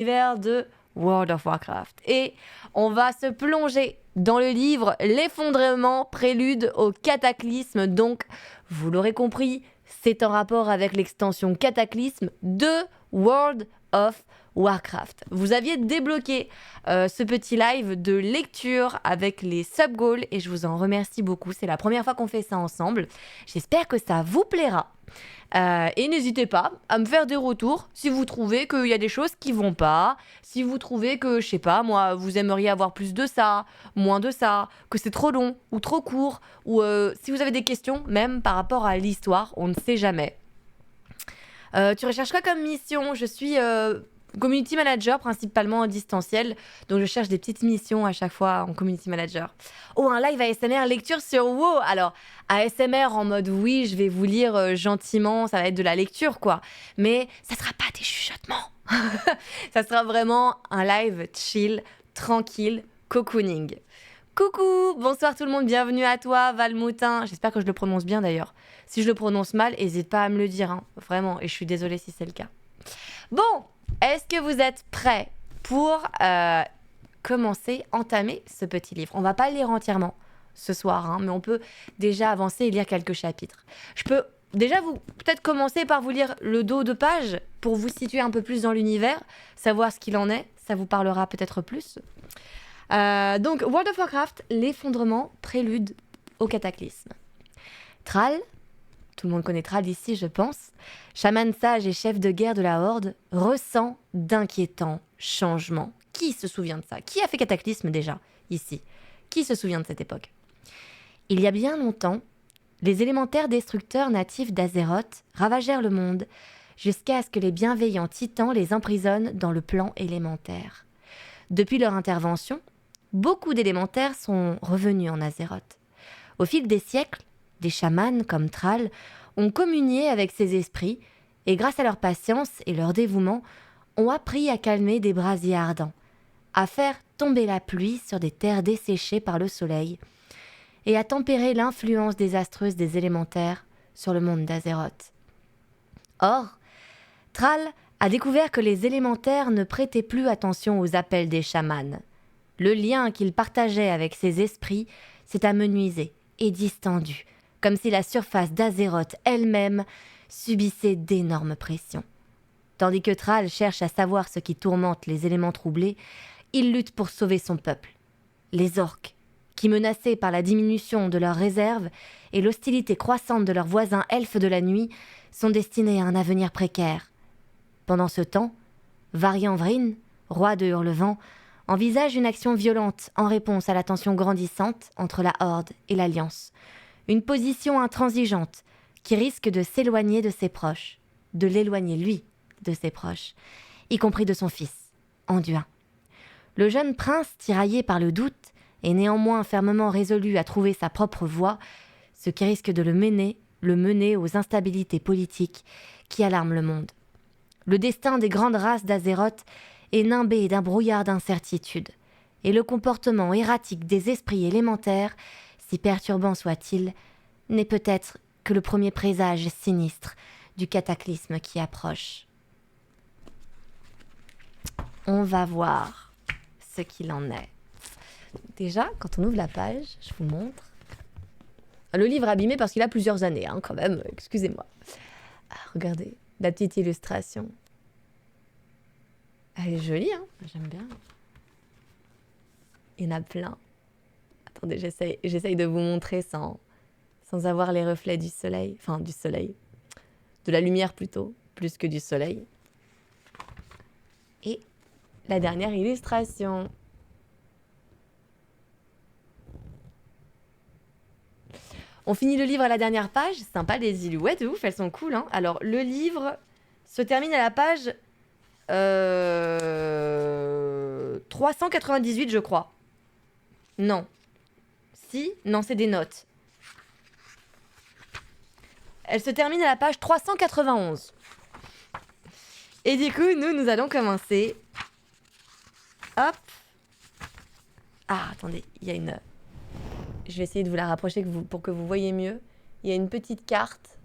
l'univers de World of Warcraft. Et on va se plonger dans le livre L'effondrement, prélude au cataclysme. Donc, vous l'aurez compris, c'est en rapport avec l'extension Cataclysme de World of Warcraft. Vous aviez débloqué ce petit live de lecture avec les sub-goals et je vous en remercie beaucoup. C'est la première fois qu'on fait ça ensemble. J'espère que ça vous plaira. Et n'hésitez pas à me faire des retours si vous trouvez qu'il y a des choses qui vont pas, si vous trouvez que, je sais pas, moi, vous aimeriez avoir plus de ça, moins de ça, que c'est trop long ou trop court, ou si vous avez des questions, même par rapport à l'histoire, on ne sait jamais. Tu recherches quoi comme mission? Je suis community manager, principalement en distanciel, donc je cherche des petites missions à chaque fois en community manager. Oh, un live ASMR lecture sur WoW. Alors, ASMR en mode oui, je vais vous lire gentiment, ça va être de la lecture quoi, mais ça sera pas des chuchotements. Ça sera vraiment un live chill, tranquille, cocooning. Coucou, bonsoir tout le monde, bienvenue à toi Valmoutin. J'espère que je le prononce bien d'ailleurs. Si je le prononce mal, n'hésite pas à me le dire, hein. Vraiment, et je suis désolée si c'est le cas. Bon, est-ce que vous êtes prêts pour commencer, entamer ce petit livre? On va pas le lire entièrement ce soir, hein, mais on peut déjà avancer et lire quelques chapitres. Je peux déjà vous peut-être commencer par vous lire le dos de page pour vous situer un peu plus dans l'univers, savoir ce qu'il en est, ça vous parlera peut-être plus. Donc, World of Warcraft, l'effondrement, prélude au cataclysme. Thrall, tout le monde connaît Thrall ici, je pense, chaman sage et chef de guerre de la Horde, ressent d'inquiétants changements. Qui se souvient de ça? Qui a fait cataclysme déjà, ici? Qui se souvient de cette époque? Il y a bien longtemps, les élémentaires destructeurs natifs d'Azeroth ravagèrent le monde, jusqu'à ce que les bienveillants titans les emprisonnent dans le plan élémentaire. Depuis leur intervention, beaucoup d'élémentaires sont revenus en Azeroth. Au fil des siècles, des chamans comme Thrall ont communié avec ces esprits et grâce à leur patience et leur dévouement, ont appris à calmer des brasiers ardents, à faire tomber la pluie sur des terres desséchées par le soleil et à tempérer l'influence désastreuse des élémentaires sur le monde d'Azeroth. Or, Thrall a découvert que les élémentaires ne prêtaient plus attention aux appels des chamans. Le lien qu'il partageait avec ces esprits s'est amenuisé et distendu, comme si la surface d'Azeroth elle-même subissait d'énormes pressions. Tandis que Thrall cherche à savoir ce qui tourmente les éléments troublés, il lutte pour sauver son peuple. Les orques, qui menacés par la diminution de leurs réserves et l'hostilité croissante de leurs voisins elfes de la nuit, sont destinés à un avenir précaire. Pendant ce temps, Varian Vryn, roi de Hurlevent, envisage une action violente en réponse à la tension grandissante entre la Horde et l'Alliance. Une position intransigeante qui risque de s'éloigner de ses proches, de l'éloigner lui de ses proches, y compris de son fils, Anduin. Le jeune prince, tiraillé par le doute, est néanmoins fermement résolu à trouver sa propre voie, ce qui risque de le mener aux instabilités politiques qui alarment le monde. Le destin des grandes races d'Azeroth est nimbé d'un brouillard d'incertitude, et le comportement erratique des esprits élémentaires, si perturbant soit-il, n'est peut-être que le premier présage sinistre du cataclysme qui approche. On va voir ce qu'il en est. Déjà, quand on ouvre la page, je vous montre. Le livre abîmé parce qu'il a plusieurs années, hein, quand même, excusez-moi. Ah, regardez, la petite illustration. Elle est jolie, hein, j'aime bien. Il y en a plein. Attendez, j'essaye de vous montrer sans avoir les reflets du soleil. Enfin, du soleil. De la lumière plutôt, plus que du soleil. Et la dernière illustration. On finit le livre à la dernière page. C'est sympa, les silhouettes, ouf, elles sont cool, hein. Alors, le livre se termine à la page 398, je crois. Non. Si? Non, c'est des notes. Elle se termine à la page 391. Et du coup, nous allons commencer. Hop. Ah, attendez, il y a une... Je vais essayer de vous la rapprocher pour que vous voyez mieux. Il y a une petite carte.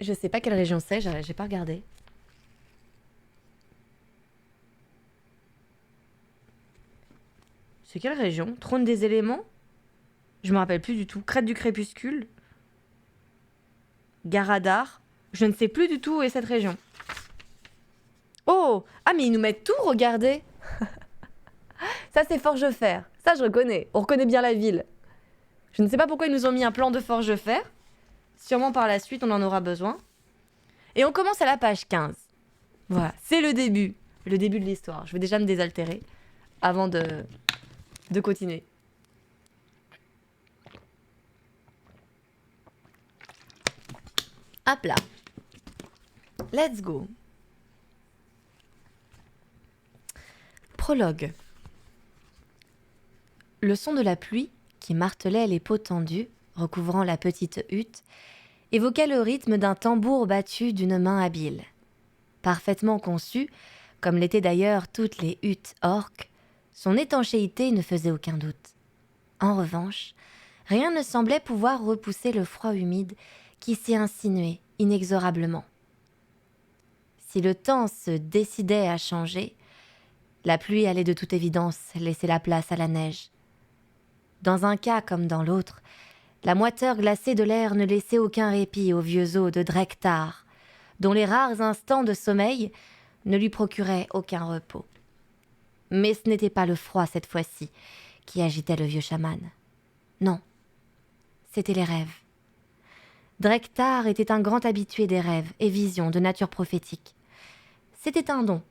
Je sais pas quelle région c'est, j'ai pas regardé. C'est quelle région? Trône des éléments? Je me rappelle plus du tout. Crête du crépuscule? Garadar? Je ne sais plus du tout où est cette région. Oh! Ah, mais ils nous mettent tout, regardez! Ça, c'est Forgefer. Ça, je reconnais. On reconnaît bien la ville. Je ne sais pas pourquoi ils nous ont mis un plan de Forgefer. Sûrement par la suite, on en aura besoin. Et on commence à la page 15. Voilà, c'est le début. Le début de l'histoire. Je vais déjà me désaltérer avant de continuer. Hop là. Let's go. Prologue. Le son de la pluie, qui martelait les peaux tendues, recouvrant la petite hutte, évoquait le rythme d'un tambour battu d'une main habile. Parfaitement conçu, comme l'étaient d'ailleurs toutes les huttes orques, son étanchéité ne faisait aucun doute. En revanche, rien ne semblait pouvoir repousser le froid humide qui s'y insinuait inexorablement. Si le temps se décidait à changer, la pluie allait de toute évidence laisser la place à la neige. Dans un cas comme dans l'autre, la moiteur glacée de l'air ne laissait aucun répit aux vieux os de Drektar, dont les rares instants de sommeil ne lui procuraient aucun repos. Mais ce n'était pas le froid cette fois-ci qui agitait le vieux chaman. Non, c'étaient les rêves. Drektar était un grand habitué des rêves et visions de nature prophétique. C'était un don,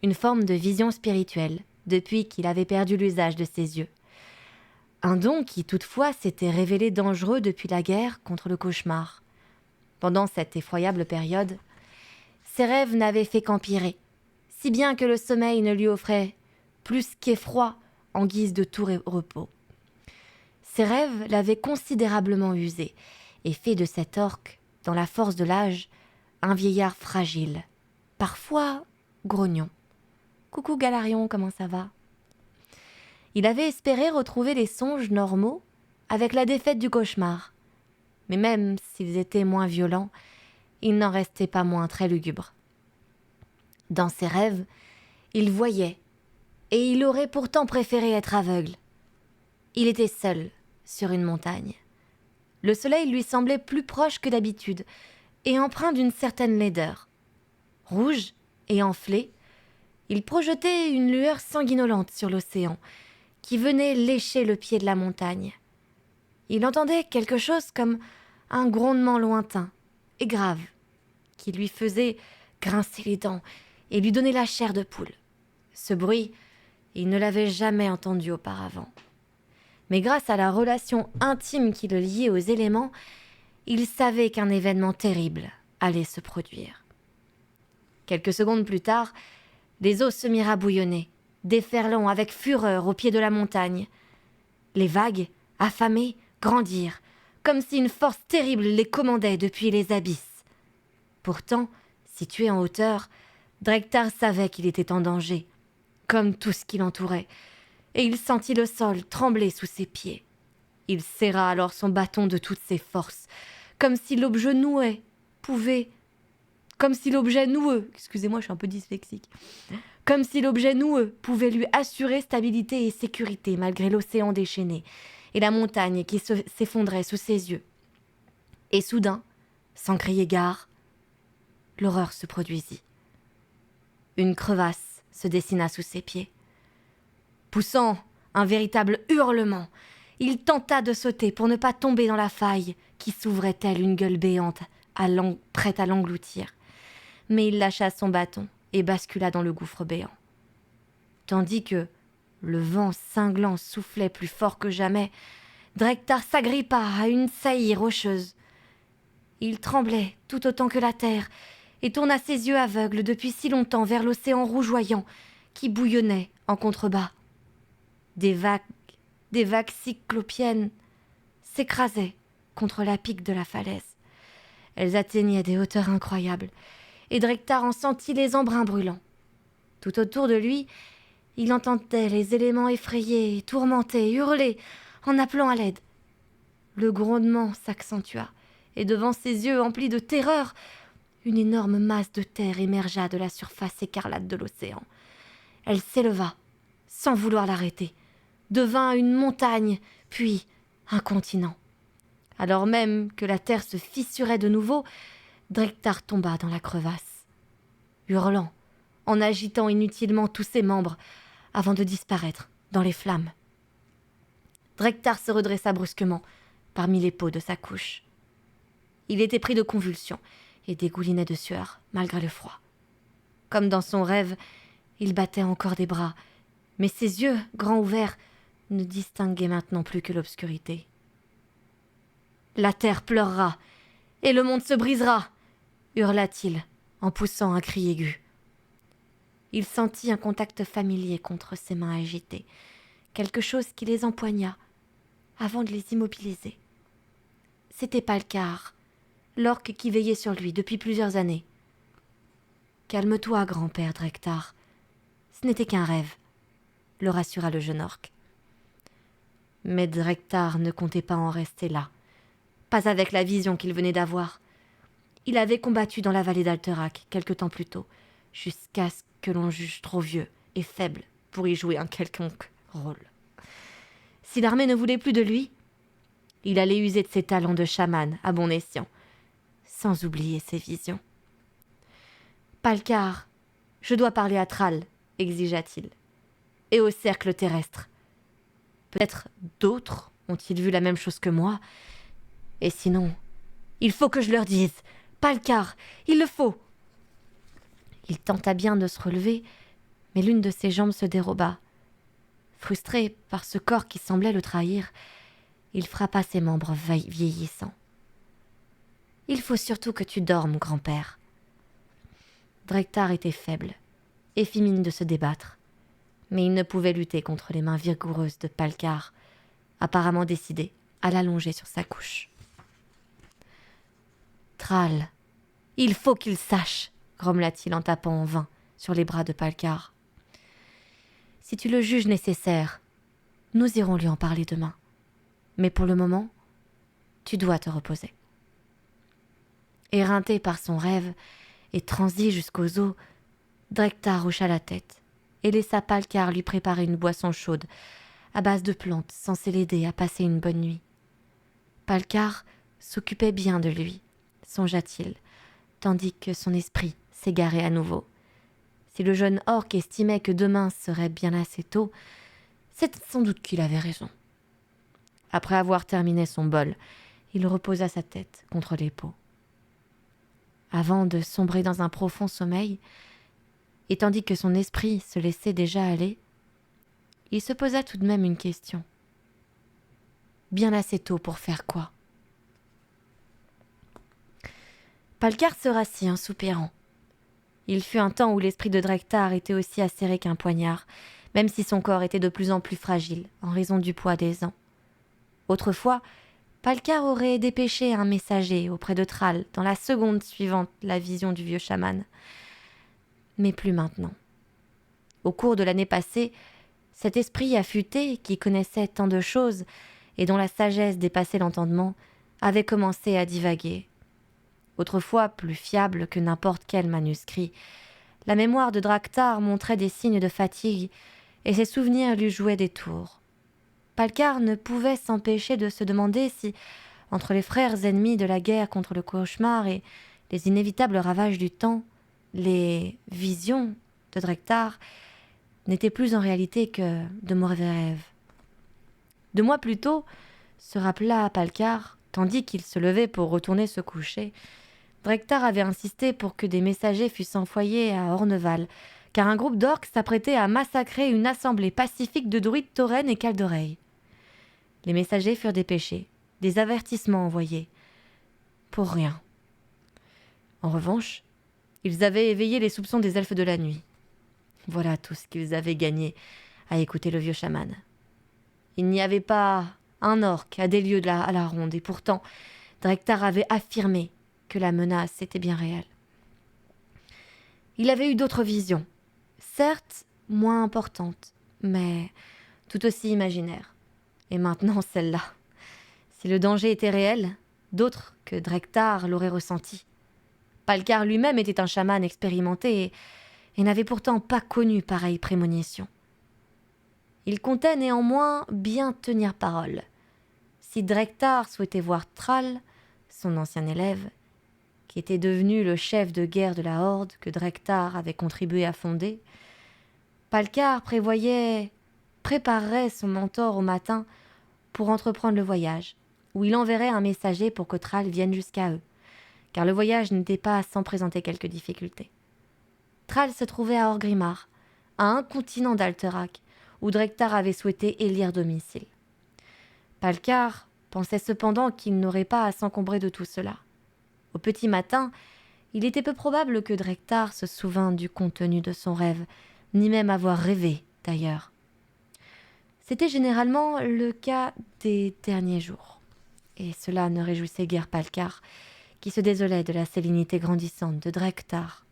une forme de vision spirituelle, depuis qu'il avait perdu l'usage de ses yeux. Un don qui, toutefois, s'était révélé dangereux depuis la guerre contre le cauchemar. Pendant cette effroyable période, ses rêves n'avaient fait qu'empirer, si bien que le sommeil ne lui offrait plus qu'effroi en guise de tout repos. Ses rêves l'avaient considérablement usé et fait de cet orc, dans la force de l'âge, un vieillard fragile, parfois grognon. « Coucou Galarion, comment ça va ?» Il avait espéré retrouver les songes normaux avec la défaite du cauchemar. Mais même s'ils étaient moins violents, il n'en restait pas moins très lugubre. Dans ses rêves, il voyait, et il aurait pourtant préféré être aveugle. Il était seul sur une montagne. Le soleil lui semblait plus proche que d'habitude et empreint d'une certaine laideur. Rouge et enflé, il projetait une lueur sanguinolente sur l'océan qui venait lécher le pied de la montagne. Il entendait quelque chose comme un grondement lointain et grave qui lui faisait grincer les dents et lui donner la chair de poule. Ce bruit, il ne l'avait jamais entendu auparavant. Mais grâce à la relation intime qui le liait aux éléments, il savait qu'un événement terrible allait se produire. Quelques secondes plus tard, les eaux se mirent à bouillonner, déferlant avec fureur au pied de la montagne. Les vagues, affamées, grandirent, comme si une force terrible les commandait depuis les abysses. Pourtant, situé en hauteur, Drektar savait qu'il était en danger, comme tout ce qui l'entourait, et il sentit le sol trembler sous ses pieds. Il serra alors son bâton de toutes ses forces, comme si l'objet noueux pouvait lui assurer stabilité et sécurité malgré l'océan déchaîné et la montagne qui s'effondrait sous ses yeux. Et soudain, sans crier gare, l'horreur se produisit. Une crevasse se dessina sous ses pieds. Poussant un véritable hurlement, il tenta de sauter pour ne pas tomber dans la faille qui s'ouvrait telle une gueule béante prête à l'engloutir. Mais il lâcha son bâton et bascula dans le gouffre béant. Tandis que le vent cinglant soufflait plus fort que jamais, Drektar s'agrippa à une saillie rocheuse. Il tremblait tout autant que la terre et tourna ses yeux aveugles depuis si longtemps vers l'océan rougeoyant qui bouillonnait en contrebas. Des vagues cyclopiennes s'écrasaient contre la pique de la falaise. Elles atteignaient des hauteurs incroyables, et Drektar en sentit les embruns brûlants. Tout autour de lui, il entendait les éléments effrayés, tourmentés, hurler, en appelant à l'aide. Le grondement s'accentua, et devant ses yeux emplis de terreur, une énorme masse de terre émergea de la surface écarlate de l'océan. Elle s'éleva, sans vouloir l'arrêter, devint une montagne, puis un continent. Alors même que la terre se fissurait de nouveau, Drektar tomba dans la crevasse, hurlant, en agitant inutilement tous ses membres, avant de disparaître dans les flammes. Drektar se redressa brusquement, parmi les peaux de sa couche. Il était pris de convulsions et dégoulinait de sueur, malgré le froid. Comme dans son rêve, il battait encore des bras, mais ses yeux, grands ouverts, ne distinguaient maintenant plus que l'obscurité. « La terre pleurera, et le monde se brisera !» hurla-t-il, en poussant un cri aigu. Il sentit un contact familier contre ses mains agitées, quelque chose qui les empoigna, avant de les immobiliser. C'était Palcar, l'orque qui veillait sur lui depuis plusieurs années. « Calme-toi, grand-père Drektar. Ce n'était qu'un rêve, » le rassura le jeune orque. Mais Drektar ne comptait pas en rester là, pas avec la vision qu'il venait d'avoir. Il avait combattu dans la vallée d'Alterac quelque temps plus tôt, jusqu'à ce que l'on juge trop vieux et faible pour y jouer un quelconque rôle. Si l'armée ne voulait plus de lui, il allait user de ses talents de chaman à bon escient, sans oublier ses visions. « Palcar, je dois parler à Thrall, » exigea-t-il, « et au cercle terrestre. Peut-être d'autres ont-ils vu la même chose que moi, et sinon, il faut que je leur dise. Palcar, il le faut !» Il tenta bien de se relever, mais l'une de ses jambes se déroba. Frustré par ce corps qui semblait le trahir, il frappa ses membres vieillissants. « Il faut surtout que tu dormes, grand-père. » Drektar était faible et fit mine de se débattre, mais il ne pouvait lutter contre les mains vigoureuses de Palcar, apparemment décidé à l'allonger sur sa couche. « Thrall, il faut qu'il sache !» grommela-t-il en tapant en vain sur les bras de Palcar. « Si tu le juges nécessaire, nous irons lui en parler demain. Mais pour le moment, tu dois te reposer. » Éreinté par son rêve et transi jusqu'aux os, Drektar hocha la tête et laissa Palcar lui préparer une boisson chaude à base de plantes censée l'aider à passer une bonne nuit. Palcar s'occupait bien de lui, songea-t-il, tandis que son esprit s'égarait à nouveau. Si le jeune orque estimait que demain serait bien assez tôt, c'est sans doute qu'il avait raison. Après avoir terminé son bol, il reposa sa tête contre les peaux. Avant de sombrer dans un profond sommeil, et tandis que son esprit se laissait déjà aller, il se posa tout de même une question. Bien assez tôt pour faire quoi? Palcar se rassit en soupirant. Il fut un temps où l'esprit de Drektar était aussi acéré qu'un poignard, même si son corps était de plus en plus fragile en raison du poids des ans. Autrefois, Palcar aurait dépêché un messager auprès de Thrall dans la seconde suivante la vision du vieux chaman. Mais plus maintenant. Au cours de l'année passée, cet esprit affûté, qui connaissait tant de choses et dont la sagesse dépassait l'entendement, avait commencé à divaguer. Autrefois plus fiable que n'importe quel manuscrit, la mémoire de Drektar montrait des signes de fatigue et ses souvenirs lui jouaient des tours. Palcar ne pouvait s'empêcher de se demander si, entre les frères ennemis de la guerre contre le cauchemar et les inévitables ravages du temps, les visions de Drektar n'étaient plus en réalité que de mauvais rêves. 2 mois plus tôt, se rappela Palcar, tandis qu'il se levait pour retourner se coucher, Drektar avait insisté pour que des messagers fussent envoyés à Orneval, car un groupe d'orques s'apprêtait à massacrer une assemblée pacifique de druides taurennes et caldereilles. Les messagers furent dépêchés, des avertissements envoyés. Pour rien. En revanche, ils avaient éveillé les soupçons des elfes de la nuit. Voilà tout ce qu'ils avaient gagné à écouter le vieux chaman. Il n'y avait pas un orque à des lieues à la ronde, et pourtant, Drektar avait affirmé que la menace était bien réelle. Il avait eu d'autres visions, certes moins importantes, mais tout aussi imaginaires. Et maintenant celle-là. Si le danger était réel, d'autres que Drektar l'auraient ressenti. Palcar lui-même était un chaman expérimenté et n'avait pourtant pas connu pareille prémonition. Il comptait néanmoins bien tenir parole. Si Drektar souhaitait voir Thrall, son ancien élève, qui était devenu le chef de guerre de la Horde que Drektar avait contribué à fonder, Palkar préparerait son mentor au matin pour entreprendre le voyage, où il enverrait un messager pour que Thrall vienne jusqu'à eux, car le voyage n'était pas sans présenter quelques difficultés. Thrall se trouvait à Orgrimmar, à un continent d'Alterac, où Drektar avait souhaité élire domicile. Palkar pensait cependant qu'il n'aurait pas à s'encombrer de tout cela. Au petit matin, il était peu probable que Drektar se souvînt du contenu de son rêve, ni même avoir rêvé, d'ailleurs. C'était généralement le cas des derniers jours, et cela ne réjouissait guère Palkar, qui se désolait de la sérénité grandissante de Drektar.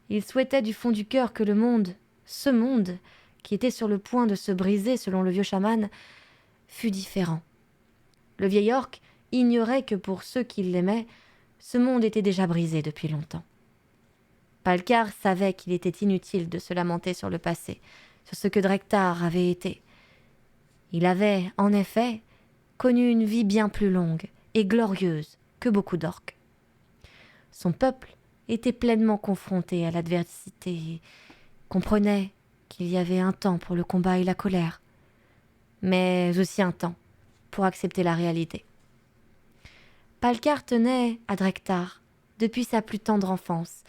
Il souhaitait du fond du cœur que le monde, ce monde, qui était sur le point de se briser selon le vieux chaman, fût différent. Le vieil orc ignorait que pour ceux qui l'aimaient, ce monde était déjà brisé depuis longtemps. Palkar savait qu'il était inutile de se lamenter sur le passé, sur ce que Drektar avait été. Il avait, en effet, connu une vie bien plus longue et glorieuse que beaucoup d'orques. Son peuple était pleinement confronté à l'adversité et comprenait qu'il y avait un temps pour le combat et la colère, mais aussi un temps pour accepter la réalité. Palkar tenait à Drektar depuis sa plus tendre enfance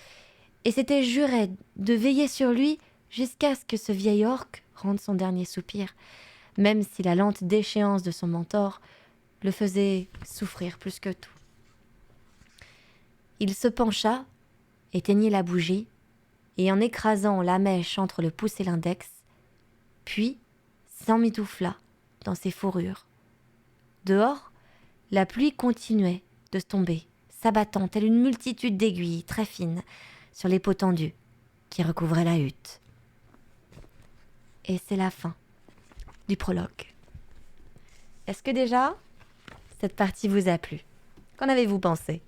et s'était juré de veiller sur lui jusqu'à ce que ce vieil orc rende son dernier soupir, même si la lente déchéance de son mentor le faisait souffrir plus que tout. Il se pencha, éteignit la bougie, et en écrasant la mèche entre le pouce et l'index, puis s'emmitoufla dans ses fourrures. Dehors, la pluie continuait de tomber, s'abattant telle une multitude d'aiguilles très fines sur les peaux tendues qui recouvraient la hutte. Et c'est la fin du prologue. Est-ce que déjà, cette partie vous a plu? Qu'en avez-vous pensé?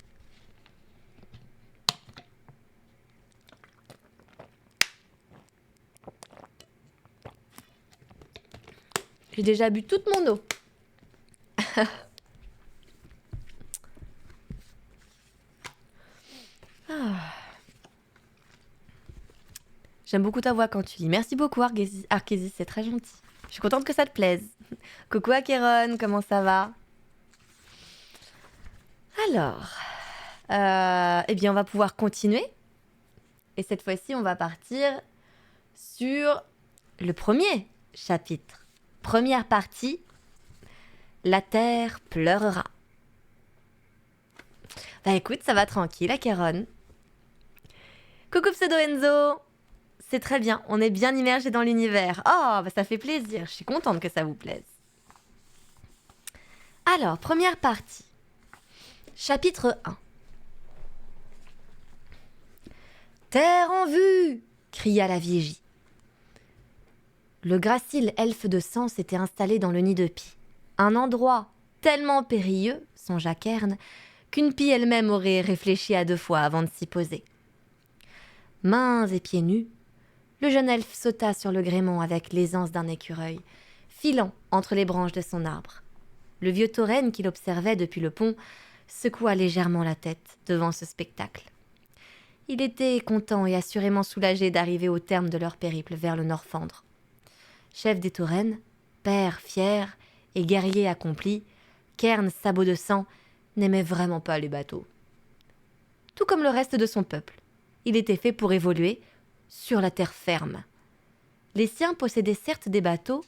J'ai déjà bu toute mon eau. J'aime beaucoup ta voix quand tu lis. Merci beaucoup, Arkésis, c'est très gentil. Je suis contente que ça te plaise. Coucou Akéron, comment ça va? Alors, eh bien, on va pouvoir continuer. Et cette fois-ci, on va partir sur le premier chapitre. Première partie, la terre pleurera. Bah écoute, ça va tranquille, Akéron. Coucou Pseudo Enzo. C'est très bien, on est bien immergé dans l'univers. Oh, bah ça fait plaisir, je suis contente que ça vous plaise. Alors, première partie. Chapitre 1. Terre en vue! Cria la vigie. Le gracile elfe de sang s'était installé dans le nid de pie. Un endroit tellement périlleux, songea Kern, qu'une pie elle-même aurait réfléchi à 2 fois avant de s'y poser. Mains et pieds nus, le jeune elfe sauta sur le gréement avec l'aisance d'un écureuil, filant entre les branches de son arbre. Le vieux tauren qui l'observait depuis le pont secoua légèrement la tête devant ce spectacle. Il était content et assurément soulagé d'arriver au terme de leur périple vers le Nord-Fandre. Chef des taurennes, père fier et guerrier accompli, Kern, sabot de sang, n'aimait vraiment pas les bateaux. Tout comme le reste de son peuple, il était fait pour évoluer sur la terre ferme. Les siens possédaient certes des bateaux,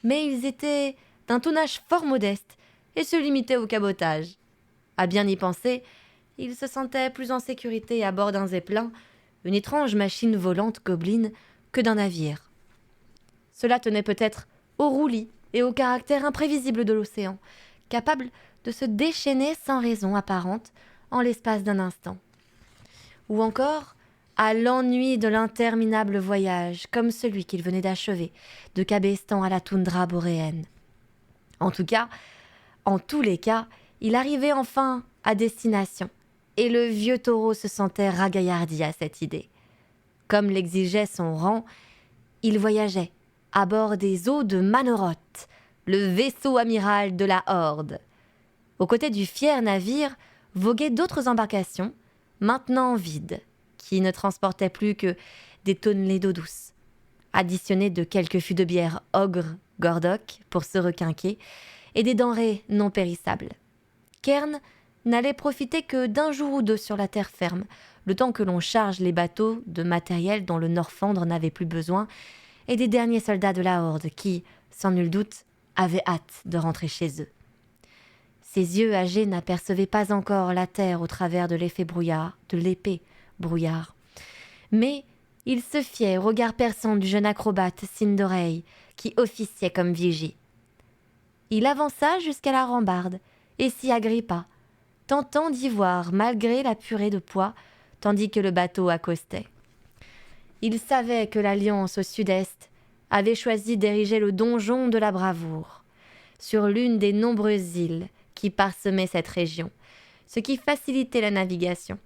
mais ils étaient d'un tonnage fort modeste et se limitaient au cabotage. À bien y penser, ils se sentaient plus en sécurité à bord d'un zeppelin, une étrange machine volante gobeline, que d'un navire. Cela tenait peut-être au roulis et au caractère imprévisible de l'océan, capable de se déchaîner sans raison apparente en l'espace d'un instant. Ou encore à l'ennui de l'interminable voyage, comme celui qu'il venait d'achever, de Cabestan à la toundra boréenne. En tous les cas, il arrivait enfin à destination, et le vieux taureau se sentait ragaillardi à cette idée. Comme l'exigeait son rang, il voyageait à bord des eaux de Manoroth, le vaisseau amiral de la Horde. Aux côtés du fier navire voguaient d'autres embarcations, maintenant vides, qui ne transportaient plus que des tonnelets d'eau douce, additionnés de quelques fûts de bière Ogre Gordoc pour se requinquer, et des denrées non périssables. Cairn n'allait profiter que d'un jour ou deux sur la terre ferme, le temps que l'on charge les bateaux de matériel dont le Norfandre n'avait plus besoin, et des derniers soldats de la Horde qui, sans nul doute, avaient hâte de rentrer chez eux. Ses yeux âgés n'apercevaient pas encore la terre au travers de l'épais brouillard. Mais il se fiait au regard perçant du jeune acrobate Cindoreille, qui officiait comme vigie. Il avança jusqu'à la rambarde et s'y agrippa, tentant d'y voir malgré la purée de poids, tandis que le bateau accostait. Il savait que l'Alliance au sud-est avait choisi d'ériger le donjon de la bravoure sur l'une des nombreuses îles qui parsemaient cette région, ce qui facilitait la navigation.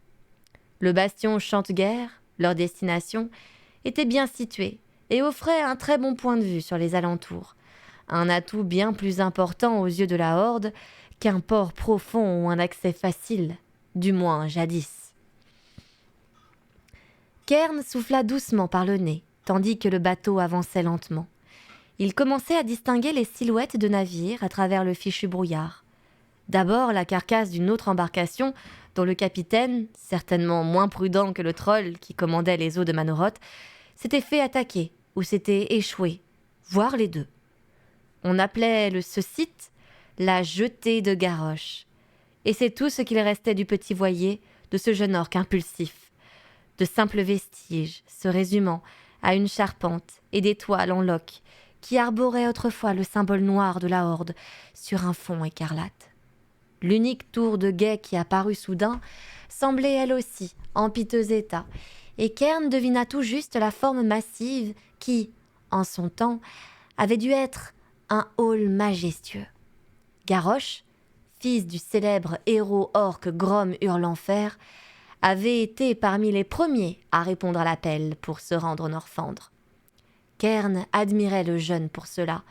Le bastion Chanteguerre, leur destination, était bien situé et offrait un très bon point de vue sur les alentours, un atout bien plus important aux yeux de la Horde qu'un port profond ou un accès facile, du moins jadis. Cairn souffla doucement par le nez, tandis que le bateau avançait lentement. Il commençait à distinguer les silhouettes de navires à travers le fichu brouillard. D'abord la carcasse d'une autre embarcation, dont le capitaine, certainement moins prudent que le troll qui commandait les eaux de Manoroth, s'était fait attaquer ou s'était échoué, voire les deux. On appelait ce site la jetée de Garrosh, et c'est tout ce qu'il restait du petit voilier de ce jeune orc impulsif, de simples vestiges se résumant à une charpente et des toiles en loques qui arboraient autrefois le symbole noir de la Horde sur un fond écarlate. L'unique tour de guet qui apparut soudain semblait elle aussi en piteux état, et Cairn devina tout juste la forme massive qui, en son temps, avait dû être un hall majestueux. Garrosh, fils du célèbre héros orc Grom Hurlenfer, avait été parmi les premiers à répondre à l'appel pour se rendre au Norfandre. Cairn admirait le jeune pour cela,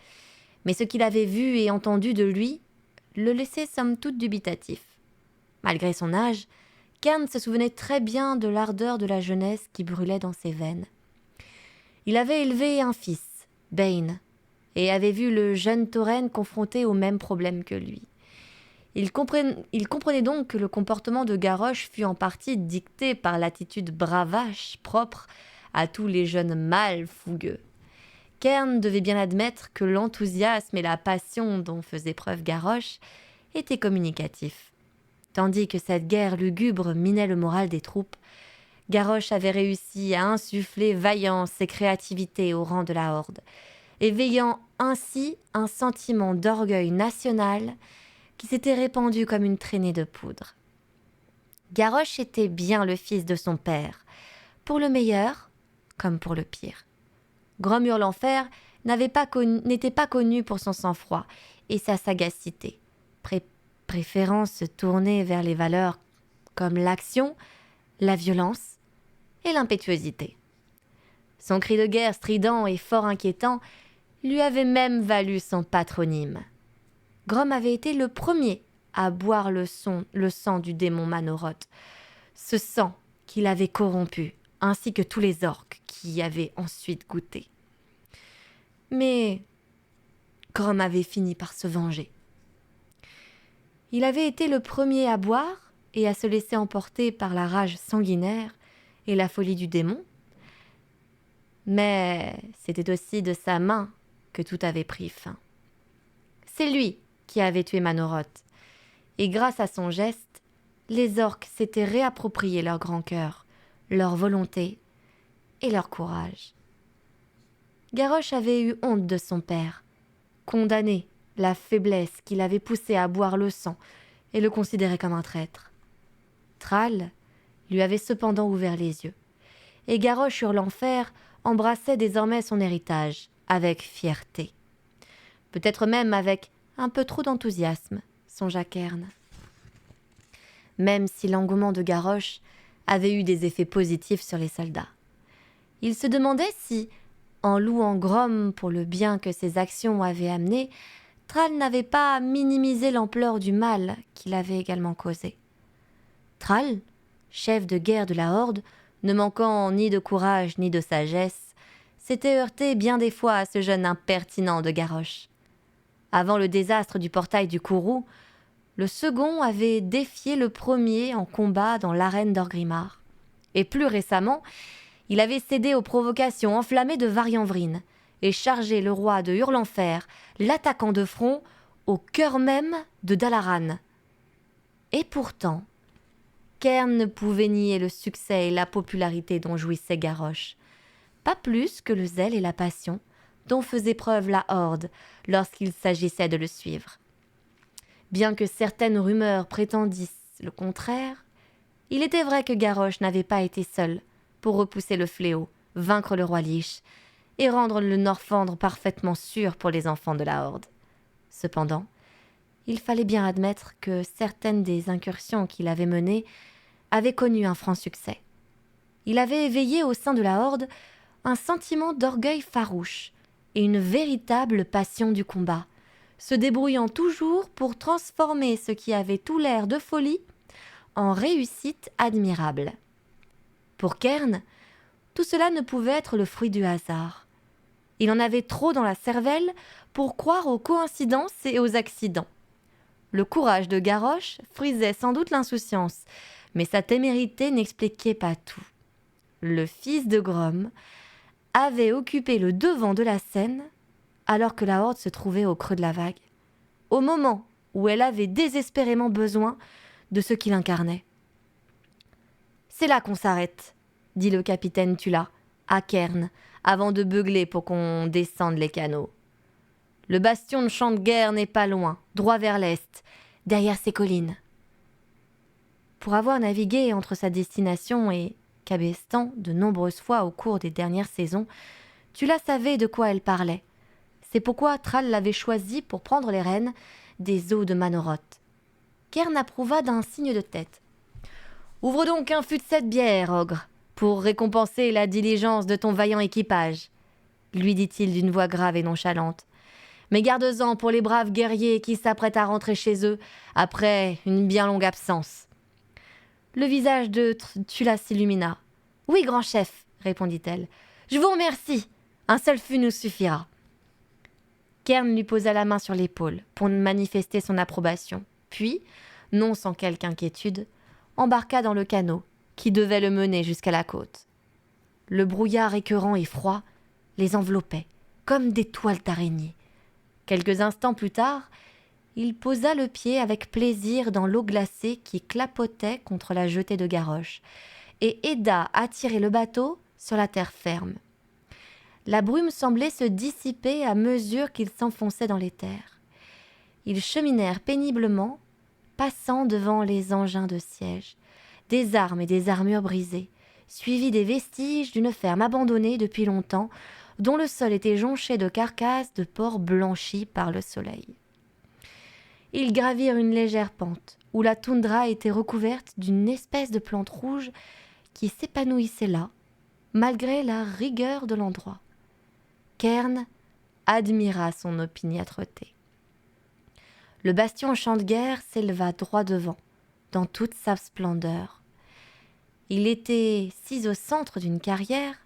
mais ce qu'il avait vu et entendu de lui le laissait somme toute dubitatif. Malgré son âge, Cairn se souvenait très bien de l'ardeur de la jeunesse qui brûlait dans ses veines. Il avait élevé un fils, Bane, et avait vu le jeune tauren confronté au même problème que lui. Il comprenait donc que le comportement de Garrosh fut en partie dicté par l'attitude bravache propre à tous les jeunes mâles fougueux. Cairn devait bien admettre que l'enthousiasme et la passion dont faisait preuve Garrosh étaient communicatifs. Tandis que cette guerre lugubre minait le moral des troupes, Garrosh avait réussi à insuffler vaillance et créativité au rang de la Horde, éveillant ainsi un sentiment d'orgueil national qui s'était répandu comme une traînée de poudre. Garrosh était bien le fils de son père, pour le meilleur comme pour le pire. Grom Hurlenfer n'était pas connu pour son sang-froid et sa sagacité, préférant se tourner vers les valeurs comme l'action, la violence et l'impétuosité. Son cri de guerre strident et fort inquiétant lui avait même valu son patronyme. Grom avait été le premier à boire le sang du démon Manoroth, ce sang qu'il avait corrompu, ainsi que tous les orques qui y avaient ensuite goûté. Mais Grom avait fini par se venger. Il avait été le premier à boire et à se laisser emporter par la rage sanguinaire et la folie du démon, mais c'était aussi de sa main que tout avait pris fin. C'est lui qui avait tué Manoroth, et grâce à son geste, les orques s'étaient réapproprié leur grand cœur, leur volonté et leur courage. Garrosh avait eu honte de son père, condamné la faiblesse qui l'avait poussé à boire le sang et le considérait comme un traître. Thrall lui avait cependant ouvert les yeux, et Garrosh Hurlenfer embrassait désormais son héritage avec fierté. Peut-être même avec un peu trop d'enthousiasme, songea Cairn. Même si l'engouement de Garrosh avait eu des effets positifs sur les soldats. Il se demandait si, En louant Grom pour le bien que ses actions avaient amené, Thrall n'avait pas minimisé l'ampleur du mal qu'il avait également causé. Thrall, chef de guerre de la Horde, ne manquant ni de courage ni de sagesse, s'était heurté bien des fois à ce jeune impertinent de Garrosh. Avant le désastre du portail du Kourou, le second avait défié le premier en combat dans l'arène d'Orgrimmar. Et plus récemment, il avait cédé aux provocations enflammées de Varianvryn et chargé le roi de Hurlenfer, l'attaquant de front, au cœur même de Dalaran. Et pourtant, Cairn ne pouvait nier le succès et la popularité dont jouissait Garrosh, pas plus que le zèle et la passion dont faisait preuve la Horde lorsqu'il s'agissait de le suivre. Bien que certaines rumeurs prétendissent le contraire, il était vrai que Garrosh n'avait pas été seul pour repousser le fléau, vaincre le roi Lich et rendre le Northrend parfaitement sûr pour les enfants de la Horde. Cependant, il fallait bien admettre que certaines des incursions qu'il avait menées avaient connu un franc succès. Il avait éveillé au sein de la Horde un sentiment d'orgueil farouche et une véritable passion du combat, se débrouillant toujours pour transformer ce qui avait tout l'air de folie en réussite admirable. Pour Cairn, tout cela ne pouvait être le fruit du hasard. Il en avait trop dans la cervelle pour croire aux coïncidences et aux accidents. Le courage de Garrosh frisait sans doute l'insouciance, mais sa témérité n'expliquait pas tout. Le fils de Grom avait occupé le devant de la scène alors que la Horde se trouvait au creux de la vague, au moment où elle avait désespérément besoin de ce qu'il incarnait. « C'est là qu'on s'arrête », dit le capitaine Tula à Cairn, avant de beugler pour qu'on descende les canaux. « Le bastion de champ de guerre n'est pas loin, droit vers l'est, derrière ces collines. » Pour avoir navigué entre sa destination et Cabestan de nombreuses fois au cours des dernières saisons, Tula savait de quoi elle parlait. C'est pourquoi Thrall l'avait choisi pour prendre les rênes des eaux de Manoroth. Cairn approuva d'un signe de tête. « Ouvre donc un fût de cette bière, ogre, pour récompenser la diligence de ton vaillant équipage, » lui dit-il d'une voix grave et nonchalante. « Mais garde-en pour les braves guerriers qui s'apprêtent à rentrer chez eux après une bien longue absence. » Le visage de Tula s'illumina. « Oui, grand chef, » répondit-elle. « Je vous remercie. Un seul fût nous suffira. » Cairn lui posa la main sur l'épaule pour manifester son approbation, puis, non sans quelque inquiétude, embarqua dans le canot qui devait le mener jusqu'à la côte. Le brouillard écœurant et froid les enveloppait comme des toiles d'araignée. Quelques instants plus tard, il posa le pied avec plaisir dans l'eau glacée qui clapotait contre la jetée de Garrosh et aida à tirer le bateau sur la terre ferme. La brume semblait se dissiper à mesure qu'ils s'enfonçaient dans les terres. Ils cheminèrent péniblement, passant devant les engins de siège, des armes et des armures brisées, suivis des vestiges d'une ferme abandonnée depuis longtemps, dont le sol était jonché de carcasses de porcs blanchis par le soleil. Ils gravirent une légère pente, où la toundra était recouverte d'une espèce de plante rouge qui s'épanouissait là, malgré la rigueur de l'endroit. Cairn admira son opiniâtreté. Le bastion champ de guerre s'éleva droit devant, dans toute sa splendeur. Il était sis au centre d'une carrière,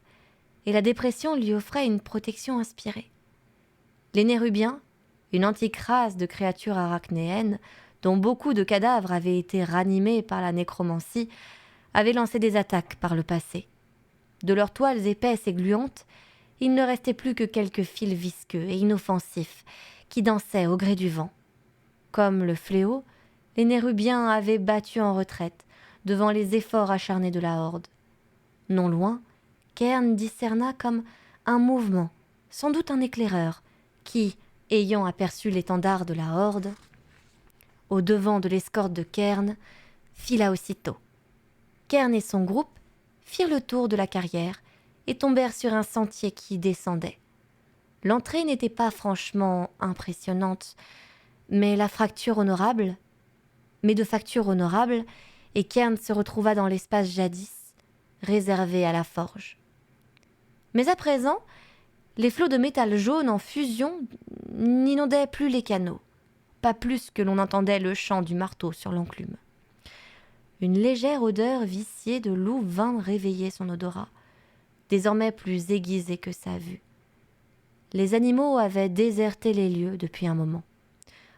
et la dépression lui offrait une protection inspirée. Les Nérubiens, une antique race de créatures arachnéennes, dont beaucoup de cadavres avaient été ranimés par la nécromancie, avaient lancé des attaques par le passé. De leurs toiles épaisses et gluantes, il ne restait plus que quelques fils visqueux et inoffensifs qui dansaient au gré du vent. Comme le fléau, les Nérubiens avaient battu en retraite devant les efforts acharnés de la Horde. Non loin, Cairn discerna comme un mouvement, sans doute un éclaireur, qui, ayant aperçu l'étendard de la Horde, au devant de l'escorte de Cairn, fila aussitôt. Cairn et son groupe firent le tour de la carrière et tombèrent sur un sentier qui descendait. L'entrée n'était pas franchement impressionnante, mais de facture honorable, et Cairn se retrouva dans l'espace jadis réservé à la forge. Mais à présent, Les flots de métal jaune en fusion n'inondaient plus les canaux, pas plus que l'on entendait le chant du marteau sur l'enclume. Une légère odeur viciée de loup vint réveiller son odorat, désormais plus aiguisé que sa vue. Les animaux avaient déserté les lieux depuis un moment,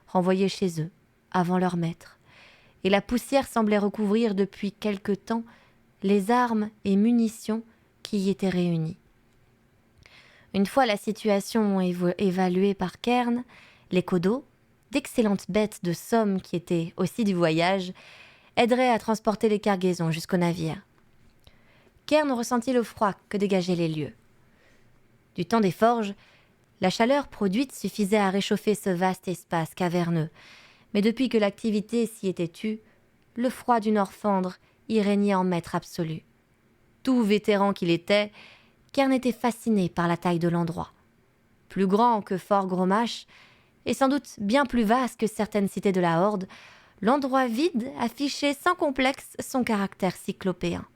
renvoyés chez eux, avant leur maître, et la poussière semblait recouvrir depuis quelque temps les armes et munitions qui y étaient réunies. Une fois la situation évaluée par Kern, les codos, d'excellentes bêtes de somme qui étaient aussi du voyage, aideraient à transporter les cargaisons jusqu'au navire. Kern ressentit le froid que dégageaient les lieux. Du temps des forges, la chaleur produite suffisait à réchauffer ce vaste espace caverneux, mais depuis que l'activité s'y était tue, le froid du Nord-Flandre y régnait en maître absolu. Tout vétéran qu'il était, Kern était fasciné par la taille de l'endroit. Plus grand que Fort Gromache, et sans doute bien plus vaste que certaines cités de la Horde, l'endroit vide affichait sans complexe son caractère cyclopéen.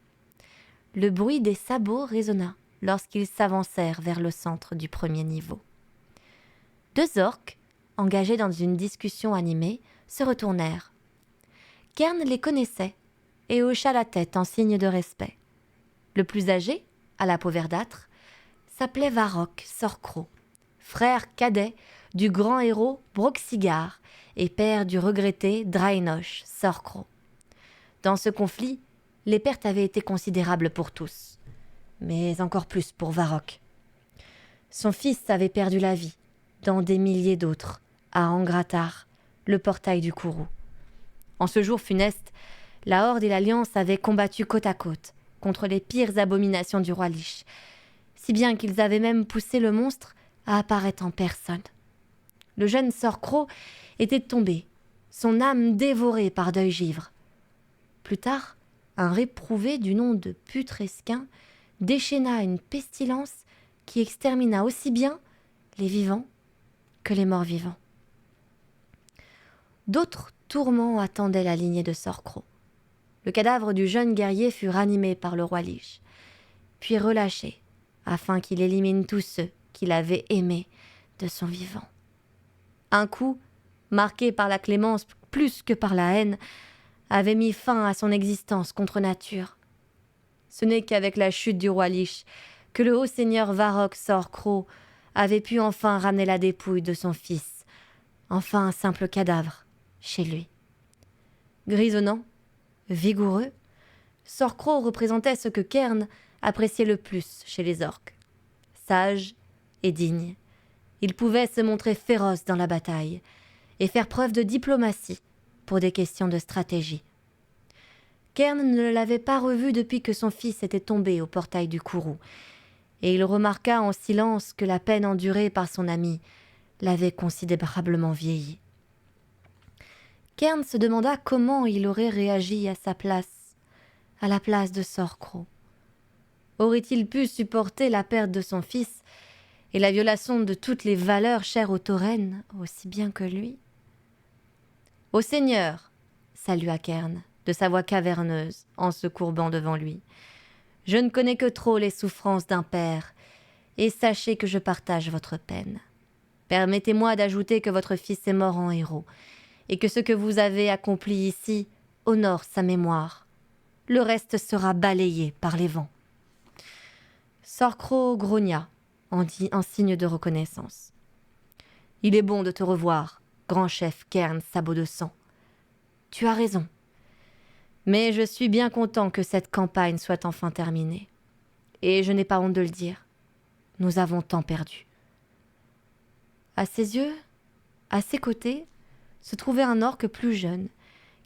Le bruit des sabots résonna lorsqu'ils s'avancèrent vers le centre du premier niveau. 2 orques, engagés dans une discussion animée, se retournèrent. Kern les connaissait et hocha la tête en signe de respect. Le plus âgé, à la peau verdâtre, s'appelait Varrock Sorcro, frère cadet du grand héros Broxigar et père du regretté Draenosh Sorcro. Dans ce conflit, les pertes avaient été considérables pour tous, mais encore plus pour Varrock. Son fils avait perdu la vie, dans des milliers d'autres, à Angratar, le portail du Kourou. En ce jour funeste, la Horde et l'Alliance avaient combattu côte à côte contre les pires abominations du roi Lich, si bien qu'ils avaient même poussé le monstre à apparaître en personne. Le jeune Sorcro était tombé, son âme dévorée par deuil givre. Plus tard, un réprouvé du nom de Putresquin déchaîna une pestilence qui extermina aussi bien les vivants que les morts vivants. D'autres tourments attendaient la lignée de Sorcro. Le cadavre du jeune guerrier fut ranimé par le roi Lich, puis relâché, afin qu'il élimine tous ceux qu'il avait aimés de son vivant. Un coup, marqué par la clémence plus que par la haine, avait mis fin à son existence contre nature. Ce n'est qu'avec la chute du roi Lich que le haut seigneur Varrock Sorcro avait pu enfin ramener la dépouille de son fils, enfin un simple cadavre, chez lui. Grisonnant, vigoureux, Sorcro représentait ce que Kern appréciait le plus chez les orques. Sage et digne, il pouvait se montrer féroce dans la bataille et faire preuve de diplomatie pour des questions de stratégie. Kern ne l'avait pas revu depuis que son fils était tombé au portail du Kourou, et il remarqua en silence que la peine endurée par son ami l'avait considérablement vieilli. Kern se demanda comment il aurait réagi à la place de Sorcro. Aurait-il pu supporter la perte de son fils et la violation de toutes les valeurs chères aux taurennes aussi bien que lui? « Au Seigneur !» salua Kern, de sa voix caverneuse, en se courbant devant lui. « Je ne connais que trop les souffrances d'un père, et sachez que je partage votre peine. Permettez-moi d'ajouter que votre fils est mort en héros, et que ce que vous avez accompli ici honore sa mémoire. Le reste sera balayé par les vents. » Sorcro grogna, en signe de reconnaissance. « Il est bon de te revoir, grand chef Kern Sabot de Sang. Tu as raison. Mais je suis bien content que cette campagne soit enfin terminée. Et je n'ai pas honte de le dire. Nous avons tant perdu. » À ses yeux, à ses côtés, se trouvait un orque plus jeune,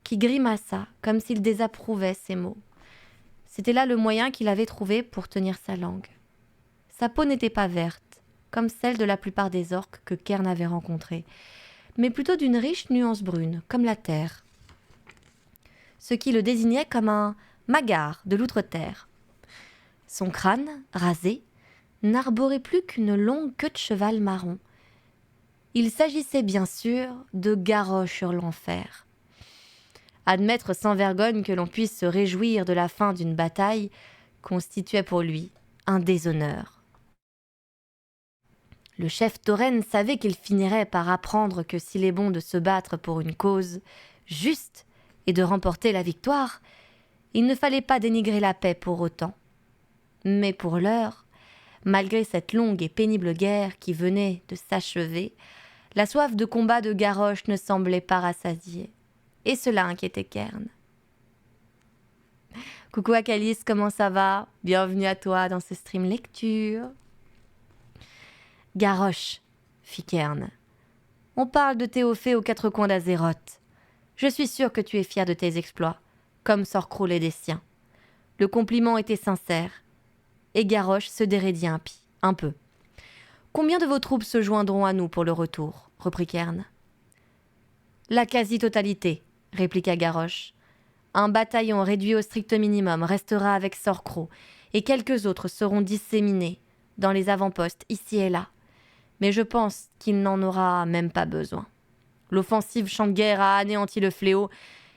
qui grimaça comme s'il désapprouvait ces mots. C'était là le moyen qu'il avait trouvé pour tenir sa langue. Sa peau n'était pas verte, comme celle de la plupart des orques que Kern avait rencontrés, mais plutôt d'une riche nuance brune, comme la terre, ce qui le désignait comme un magare de l'outre-terre. Son crâne, rasé, n'arborait plus qu'une longue queue de cheval marron. Il s'agissait bien sûr de Garrosh sur l'enfer. Admettre sans vergogne que l'on puisse se réjouir de la fin d'une bataille constituait pour lui un déshonneur. Le chef tauren savait qu'il finirait par apprendre que s'il est bon de se battre pour une cause juste et de remporter la victoire, il ne fallait pas dénigrer la paix pour autant. Mais pour l'heure, malgré cette longue et pénible guerre qui venait de s'achever, la soif de combat de Garrosh ne semblait pas rassasiée, et cela inquiétait Kern. Coucou Akalis, comment ça va? Bienvenue à toi dans ce stream lecture. Garrosh, fit Kern. On parle de Théophée aux quatre coins d'Azeroth. Je suis sûr que tu es fier de tes exploits, comme Sorcro l'est des siens. Le compliment était sincère, et Garrosh se déraidit un peu. Combien de vos troupes se joindront à nous pour le retour? Reprit Kern. La quasi-totalité, répliqua Garrosh. Un bataillon réduit au strict minimum restera avec Sorcro, et quelques autres seront disséminés dans les avant-postes ici et là. Mais je pense qu'il n'en aura même pas besoin. L'offensive champ de guerre a anéanti le fléau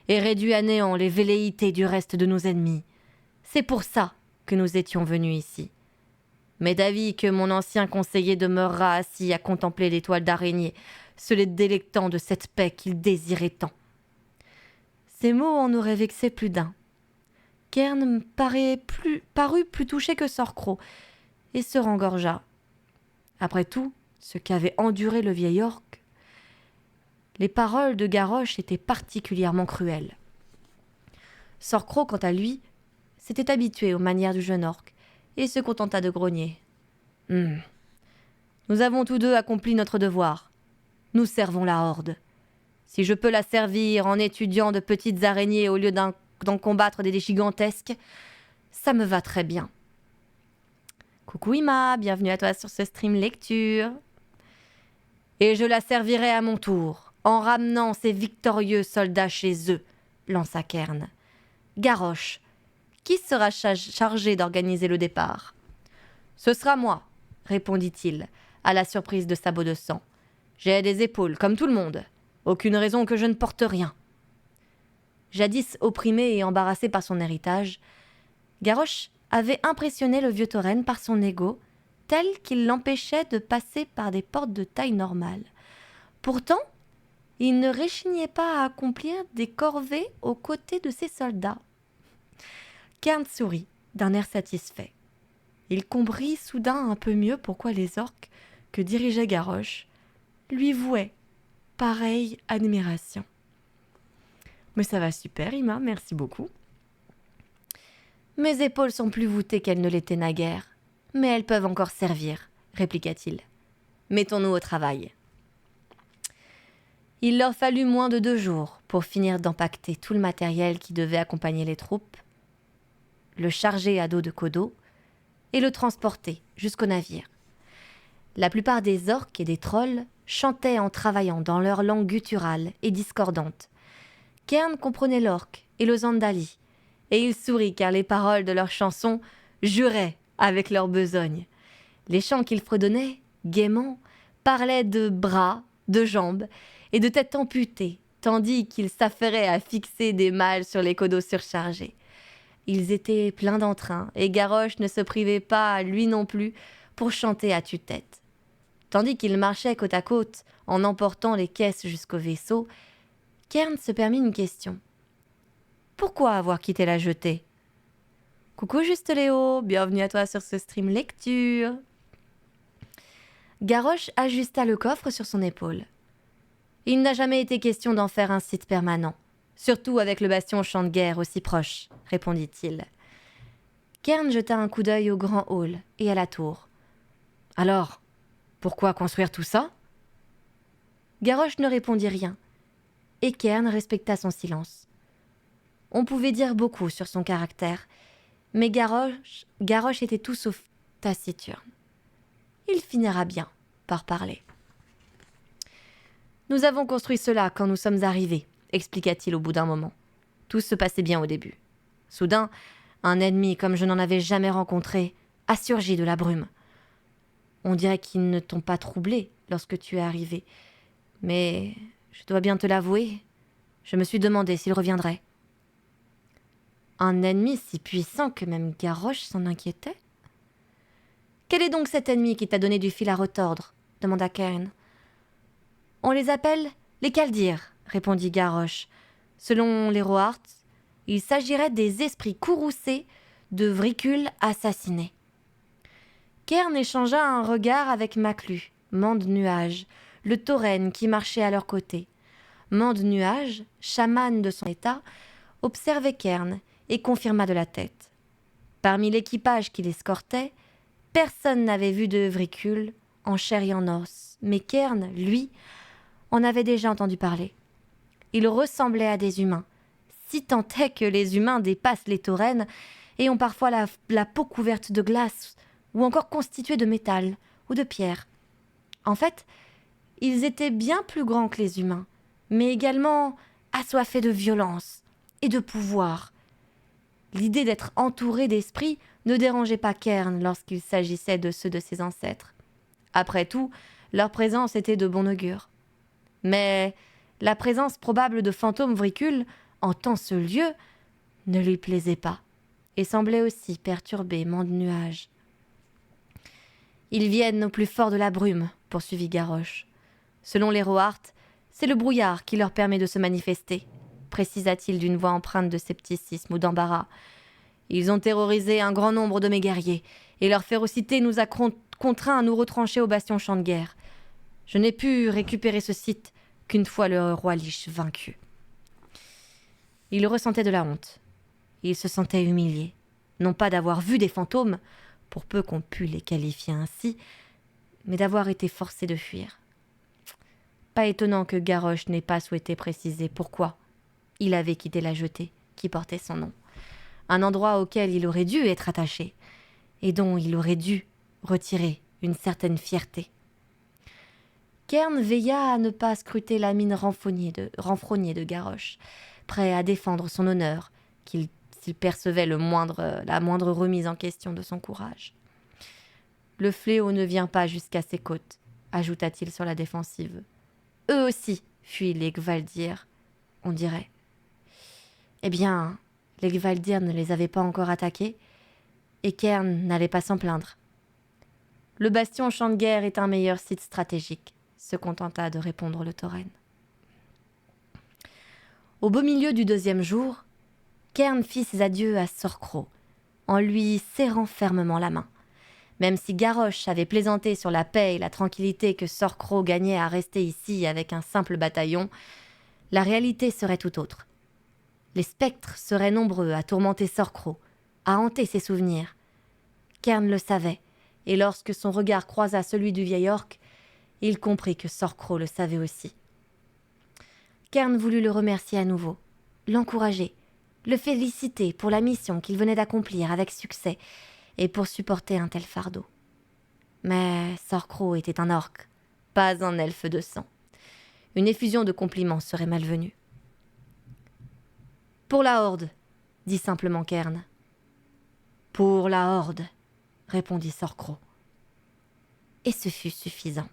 et réduit à néant les velléités du reste de nos ennemis. C'est pour ça que nous étions venus ici. Mais d'avis que mon ancien conseiller demeurera assis à contempler l'étoile d'araignée, se délectant de cette paix qu'il désirait tant. Ces mots en auraient vexé plus d'un. Kern parut plus touché que Sorcro, et se rengorgea. Après tout, ce qu'avait enduré le vieil orc, les paroles de Garrosh étaient particulièrement cruelles. Sorcro, quant à lui, s'était habitué aux manières du jeune orc, et se contenta de grogner. « Nous avons tous deux accompli notre devoir. Nous servons la Horde. Si je peux la servir en étudiant de petites araignées au lieu d'en combattre des gigantesques, ça me va très bien. » Coucou Ima, bienvenue à toi sur ce stream lecture. Et je la servirai à mon tour, en ramenant ces victorieux soldats chez eux, lança Kern. Garrosh, qui sera chargé d'organiser le départ? Ce sera moi, répondit-il, à la surprise de Sabot de sang. J'ai des épaules, comme tout le monde. Aucune raison que je ne porte rien. Jadis opprimé et embarrassé par son héritage, Garrosh avait impressionné le vieux tauren par son ego, tel qu'il l'empêchait de passer par des portes de taille normale. Pourtant, il ne réchignait pas à accomplir des corvées aux côtés de ses soldats. Kern sourit, d'un air satisfait. Il comprit soudain un peu mieux pourquoi les orques que dirigeait Garrosh lui vouaient pareille admiration. Mais ça va super, Ima, merci beaucoup. Mes épaules sont plus voûtées qu'elles ne l'étaient naguère, mais elles peuvent encore servir, répliqua-t-il. Mettons-nous au travail. Il leur fallut moins de 2 jours pour finir d'empacter tout le matériel qui devait accompagner les troupes, le charger à dos de Kodo et le transporter jusqu'au navire. La plupart des orques et des trolls chantaient en travaillant dans leur langue gutturale et discordante. Kern comprenait l'orque et le zandali, et il sourit car les paroles de leurs chansons juraient avec leur besogne. Les chants qu'ils fredonnaient, gaiement, parlaient de bras, de jambes et de têtes amputées, tandis qu'ils s'affairaient à fixer des mâles sur les codos surchargés. Ils étaient pleins d'entrain, et Garrosh ne se privait pas, lui non plus, pour chanter à tue-tête. Tandis qu'ils marchaient côte à côte, en emportant les caisses jusqu'au vaisseau, Kern se permit une question. Pourquoi avoir quitté la jetée? Coucou Juste Léo, bienvenue à toi sur ce stream lecture. Garrosh ajusta le coffre sur son épaule. Il n'a jamais été question d'en faire un site permanent, surtout avec le bastion champ de guerre aussi proche, répondit-il. Kern jeta un coup d'œil au grand hall et à la tour. Alors, pourquoi construire tout ça? Garrosh ne répondit rien, et Kern respecta son silence. On pouvait dire beaucoup sur son caractère, mais Garrosh était tout sauf taciturne. Il finira bien par parler. « Nous avons construit cela quand nous sommes arrivés, » expliqua-t-il au bout d'un moment. Tout se passait bien au début. Soudain, un ennemi comme je n'en avais jamais rencontré a surgi de la brume. On dirait qu'ils ne t'ont pas troublé lorsque tu es arrivé, mais je dois bien te l'avouer, je me suis demandé s'il reviendrait. Un ennemi si puissant que même Garrosh s'en inquiétait? Quel est donc cet ennemi qui t'a donné du fil à retordre demanda Cairn. « On les appelle les Kaldir, répondit Garrosh. Selon les Roharts, il s'agirait des esprits courroucés de Vricul assassinés. Cairn échangea un regard avec Maclu, Mande Nuage, le tauren qui marchait à leur côté. Mande Nuage, chaman de son état, observait Cairn et confirma de la tête. Parmi l'équipage qui l'escortait, personne n'avait vu de Vricul en chair et en os, mais Cairn, lui, en avait déjà entendu parler. Ils ressemblaient à des humains, si tant est que les humains dépassent les taurennes et ont parfois la peau couverte de glace ou encore constituée de métal ou de pierre. En fait, ils étaient bien plus grands que les humains, mais également assoiffés de violence et de pouvoir. L'idée d'être entouré d'esprits ne dérangeait pas Cairn lorsqu'il s'agissait de ceux de ses ancêtres. Après tout, leur présence était de bon augure. Mais la présence probable de fantômes Vricul en tant ce lieu ne lui plaisait pas et semblait aussi perturber Mande Nuage. « Ils viennent au plus fort de la brume, poursuivit Garrosh. Selon les Roharts, c'est le brouillard qui leur permet de se manifester, précisa-t-il d'une voix empreinte de scepticisme ou d'embarras. Ils ont terrorisé un grand nombre de mes guerriers, et leur férocité nous a contraints à nous retrancher au bastion champ de guerre. Je n'ai pu récupérer ce site qu'une fois le roi Lich vaincu. » Il ressentait de la honte. Il se sentait humilié, non pas d'avoir vu des fantômes, pour peu qu'on pût les qualifier ainsi, mais d'avoir été forcé de fuir. Pas étonnant que Garrosh n'ait pas souhaité préciser pourquoi il avait quitté la jetée qui portait son nom, un endroit auquel il aurait dû être attaché, et dont il aurait dû retirer une certaine fierté. Cairn veilla à ne pas scruter la mine renfrognée de Garrosh, prêt à défendre son honneur, s'il percevait la moindre remise en question de son courage. « Le fléau ne vient pas jusqu'à ses côtes, » ajouta-t-il sur la défensive. « Eux aussi fuient les Gvaldir, on dirait. » Eh bien, les Gvaldir ne les avaient pas encore attaqués, et Cairn n'allait pas s'en plaindre. « Le bastion champ de guerre est un meilleur site stratégique, » se contenta de répondre le tauren. Au beau milieu du 2e jour, Cairn fit ses adieux à Sorcro, en lui serrant fermement la main. Même si Garrosh avait plaisanté sur la paix et la tranquillité que Sorcro gagnait à rester ici avec un simple bataillon, la réalité serait tout autre. Les spectres seraient nombreux à tourmenter Sorcro, à hanter ses souvenirs. Cairn le savait, et lorsque son regard croisa celui du vieil orc, il comprit que Sorcro le savait aussi. Cairn voulut le remercier à nouveau, l'encourager, le féliciter pour la mission qu'il venait d'accomplir avec succès et pour supporter un tel fardeau. Mais Sorcro était un orc, pas un elfe de sang. Une effusion de compliments serait malvenue. « Pour la Horde, » dit simplement Cairn. « Pour la Horde, » répondit Sorcro. Et ce fut suffisant.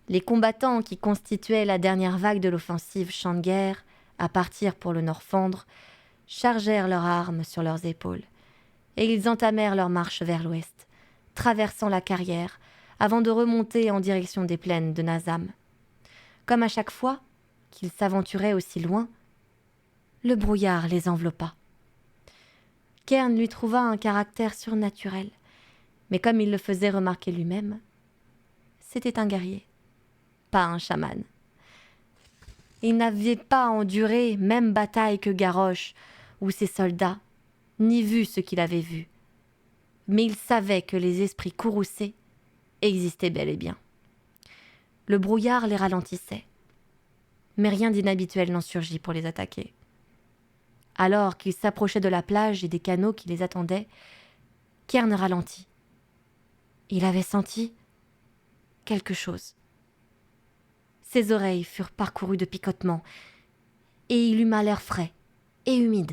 Les combattants qui constituaient la dernière vague de l'offensive champ de guerre, à partir pour le Nord-Flandre, chargèrent leurs armes sur leurs épaules, et ils entamèrent leur marche vers l'ouest, traversant la carrière, avant de remonter en direction des plaines de Nazam. Comme à chaque fois qu'ils s'aventuraient aussi loin, le brouillard les enveloppa. Cairn lui trouva un caractère surnaturel, mais comme il le faisait remarquer lui-même, c'était un guerrier, pas un chaman. Il n'avait pas enduré même bataille que Garrosh ou ses soldats, ni vu ce qu'il avait vu. Mais il savait que les esprits courroucés existaient bel et bien. Le brouillard les ralentissait, mais rien d'inhabituel n'en surgit pour les attaquer. Alors qu'ils s'approchaient de la plage et des canaux qui les attendaient, Cairn ralentit. Il avait senti quelque chose. Ses oreilles furent parcourues de picotements, et il huma l'air frais et humide.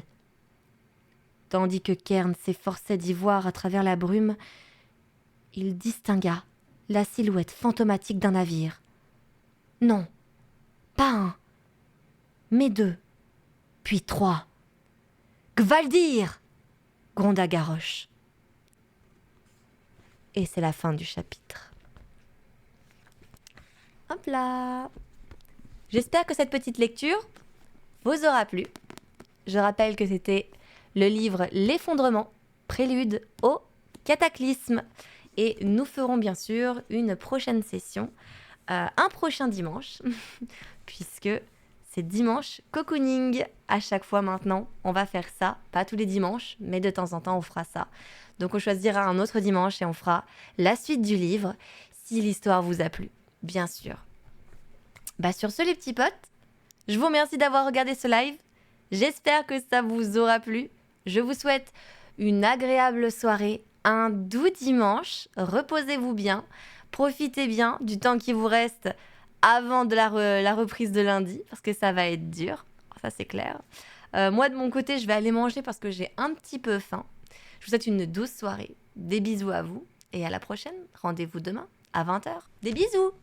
Tandis que Cairn s'efforçait d'y voir à travers la brume, il distingua la silhouette fantomatique d'un navire. Non, pas un, mais 2, puis 3. « Gvaldir !» gronda Garrosh. Et c'est la fin du chapitre. Hop là. J'espère que cette petite lecture vous aura plu. Je rappelle que c'était le livre L'effondrement, prélude au cataclysme. Et nous ferons bien sûr une prochaine session, un prochain dimanche, puisque c'est dimanche cocooning à chaque fois maintenant. On va faire ça, pas tous les dimanches, mais de temps en temps on fera ça. Donc on choisira un autre dimanche et on fera la suite du livre, si l'histoire vous a plu, bien sûr. Sur ce les petits potes, je vous remercie d'avoir regardé ce live. J'espère que ça vous aura plu. Je vous souhaite une agréable soirée, un doux dimanche. Reposez-vous bien, profitez bien du temps qui vous reste avant de la reprise de lundi, parce que ça va être dur, ça c'est clair. Moi de mon côté, je vais aller manger parce que j'ai un petit peu faim. Je vous souhaite une douce soirée, des bisous à vous et à la prochaine. Rendez-vous demain à 20h. Des bisous!